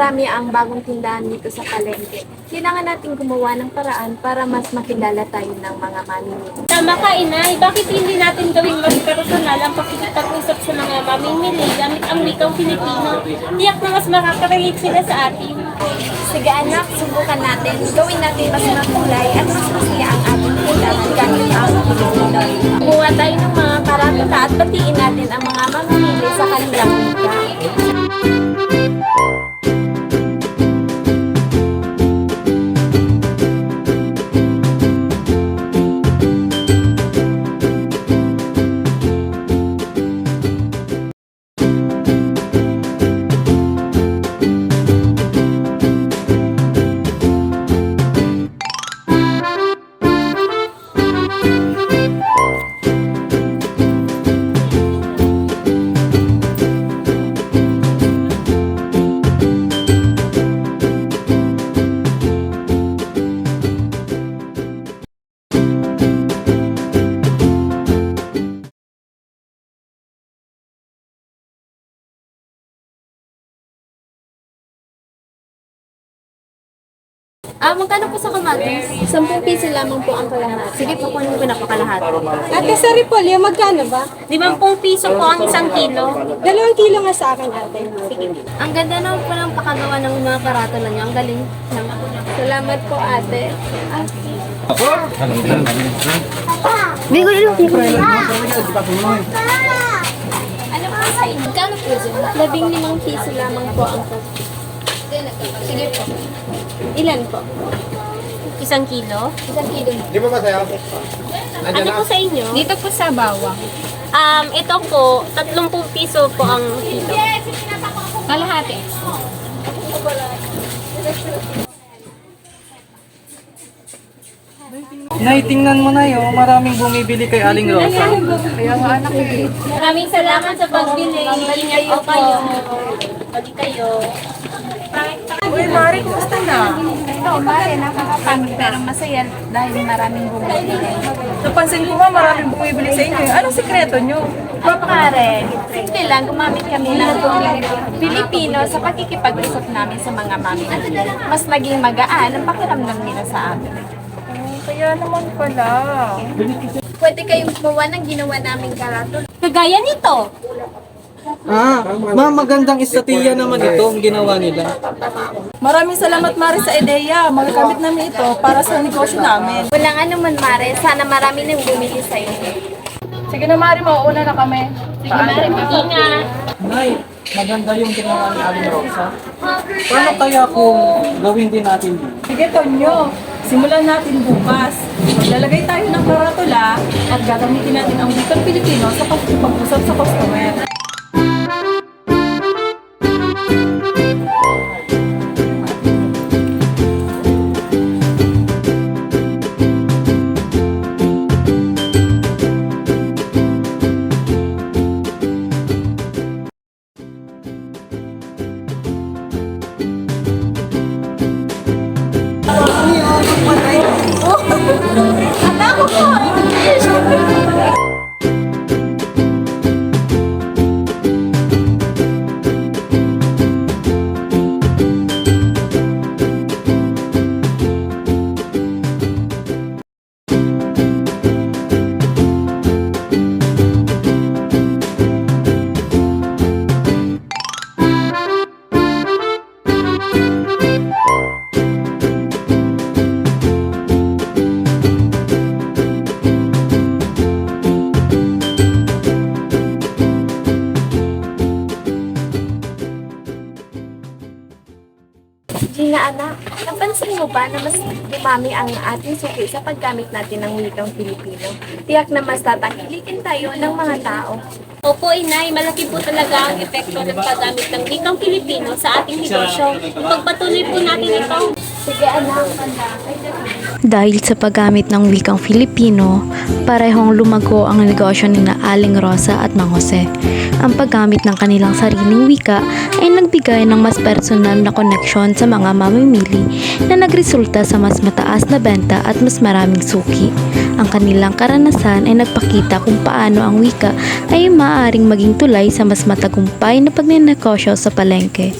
marami ang bagong tindahan dito sa palengke. Kailangan natin gumawa ng paraan para mas makilala tayo ng mga mamimili. Tama ka, Inay. Bakit hindi natin gawing mas personal ang pakikipag-usap sa mga mamimili gamit ang wikang Pilipino? Tiyak na mas makaka-relate sila sa atin. Sige anak, subukan natin. Gawin natin mas makulay at mas masaya ang ating tindahan gamit ang Pilipino. Gumawa tayo ng mga karatula at batiin natin ang mga mamimili sa kanilang wika. Magkano po sa kamatis? 10 piso lamang po ang kalahati. Sige po, kunin ko na po kalahati. Ate, sa repolyo, magkano ba? 50 piso po ang 1 kilo. 2 kilo nga sa akin, ate. Sige. Ang ganda naman po ng pakagawa ng mga karatula niyo. Ang galing naman. Salamat po, ate. Bigo ilo. Ano po sa inyo? Magkano po dyan? 15 piso lamang po ang Sige po. Ilan po? 1 kilo. 1 kilo. Di ba masaya? Ano po sa inyo? Dito po sa bawang. Ito po, 30 piso po ang kilo. Kalahati. Nay, tingnan mo na yun. Maraming bumibili kay Aling Rosa. Maraming salamat sa pagbili. Ingat po kayo. Pagi kayo. Uy, Mari, kumusta na? Ito, pare, nakakapangit pero masaya dahil maraming bumibili. Napansin ko nga maraming bumibili sa inyo. Anong sikreto nyo? Pare, simple lang, gumamit kami ng Pilipino sa pakikipag-usap namin sa mga mami. Mas naging magaan ang pakiramdam nila sa amin. Kaya naman pala. Pwede kayong gumawa ng ginawa naming karatula. Kagaya nito. Magandang estatiya naman ito ang ginawa nila. Maraming salamat, Mari, sa ideya. Magagamit namin ito para sa negosyo namin. Walang anuman, Mare. Sana marami nang bumili sa'yo. Sige na, Mari, mauuna na kami. Sige, Mari, mag-ingat. Nay, maganda yung ginawa ni Aling Rosa. Paano kaya kung gawin din natin yun? Sige, Tonyo. Simulan natin bukas. Maglalagay tayo ng karatula at gagamitin natin ang wikang Pilipino sa pag-usap sa customer. Gina, anak, napansin mo ba na mas dumami ang ating suki sa paggamit natin ng wikang Pilipino? Tiyak na mas tatangkilikin tayo ng mga tao. Opo, Inay, malaki po talaga ang epekto ng paggamit ng wikang Pilipino sa ating negosyo. Pagpatuloy po natin ito. Sige, anak. Dahil sa paggamit ng wikang Filipino, parehong lumago ang negosyo ni na Aling Rosa at Mang Jose. Ang paggamit ng kanilang sariling wika ay nagbigay ng mas personal na koneksyon sa mga mamimili na nagresulta sa mas mataas na benta at mas maraming suki. Ang kanilang karanasan ay nagpakita kung paano ang wika ay maaaring maging tulay sa mas matagumpay na pagnenegosyo sa palengke.